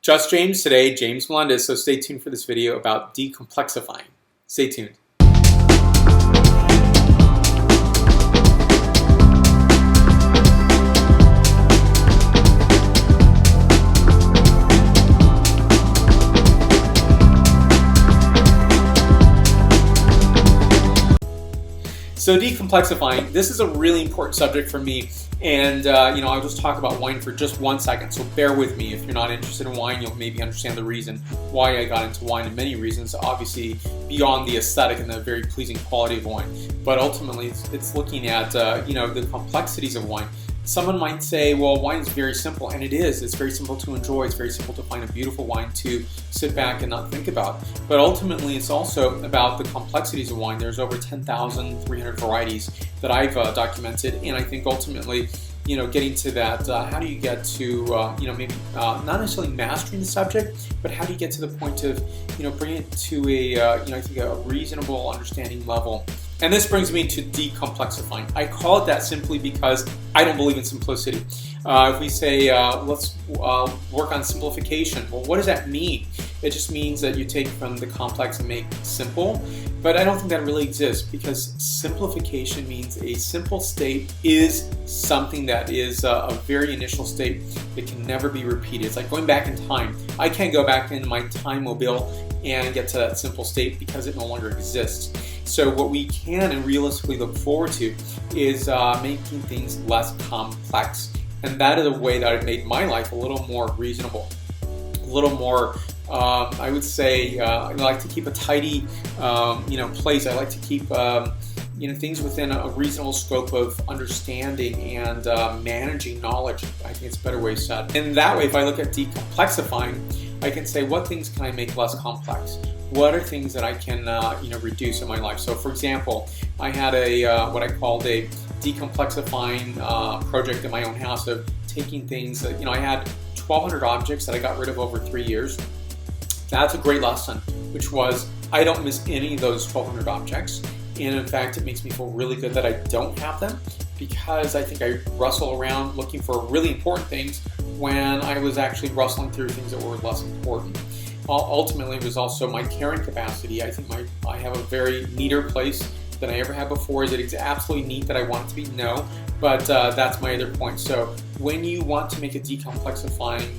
Just James today, James Melendez, so stay tuned for this video about decomplexifying. Stay tuned. So decomplexifying, this is a really important subject for me, and I'll just talk about wine for just 1 second, so bear with me. If you're not interested in wine, you'll maybe understand the reason why I got into wine, and many reasons, obviously beyond the aesthetic and the very pleasing quality of wine. But ultimately, it's looking at the complexities of wine. Someone might say, well, wine is very simple, and it is. It's very simple to enjoy. It's very simple to find a beautiful wine to sit back and not think about. But ultimately, it's also about the complexities of wine. There's over 10,300 varieties that I've documented, and I think ultimately, getting to that, how do you get to, maybe not necessarily mastering the subject, but how do you get to the point of, bringing it to a reasonable understanding level. And this brings me to decomplexifying. I call it that simply because I don't believe in simplicity. If we say, let's work on simplification, well, what does that mean? It just means that you take from the complex and make simple, but I don't think that really exists, because simplification means a simple state is something that is a very initial state that can never be repeated. It's like going back in time. I can't go back in my time mobile and get to that simple state because it no longer exists. So what we can and realistically look forward to is making things less complex. And that is a way that I've made my life a little more reasonable, a little more, I would say, I like to keep a tidy, place. I like to keep, things within a reasonable scope of understanding and managing knowledge. I think it's a better way said. And that way, if I look at decomplexifying, I can say, what things can I make less complex? What are things that I can, reduce in my life? So, for example, I had what I called a decomplexifying project in my own house of taking things. I had 1,200 objects that I got rid of over 3 years. That's a great lesson, which was I don't miss any of those 1,200 objects, and in fact, it makes me feel really good that I don't have them, because I think I rustle around looking for really important things when I was actually rustling through things that were less important. Ultimately, it was also my carrying capacity. I think I have a very neater place than I ever had before. Is it absolutely neat that I want it to be? No, but that's my other point. So when you want to make a decomplexifying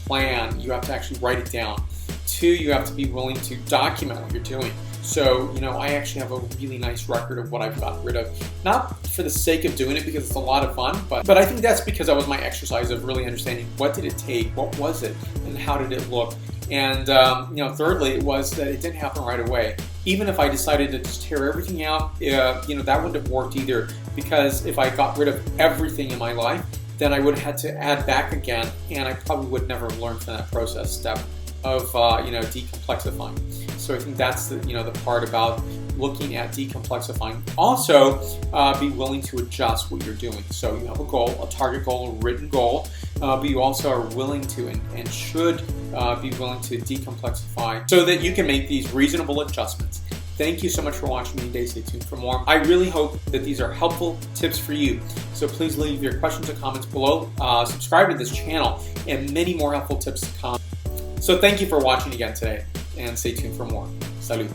plan, you have to actually write it down. 2, you have to be willing to document what you're doing. So, I actually have a really nice record of what I've gotten rid of. Not for the sake of doing it, because it's a lot of fun, but I think that's because that was my exercise of really understanding what did it take, what was it, and how did it look. And, thirdly, it was that it didn't happen right away. Even if I decided to just tear everything out, that wouldn't have worked either, because if I got rid of everything in my life, then I would have had to add back again, and I probably would never have learned from that process step of, decomplexifying. So I think that's the part about looking at decomplexifying. Also, be willing to adjust what you're doing. So you have a goal, a target goal, a written goal, but you also are willing to and should be willing to decomplexify so that you can make these reasonable adjustments. Thank you so much for watching me today. Stay tuned for more. I really hope that these are helpful tips for you. So please leave your questions or comments below. Subscribe to this channel, and many more helpful tips to come. So thank you for watching again today, and stay tuned for more. Salut.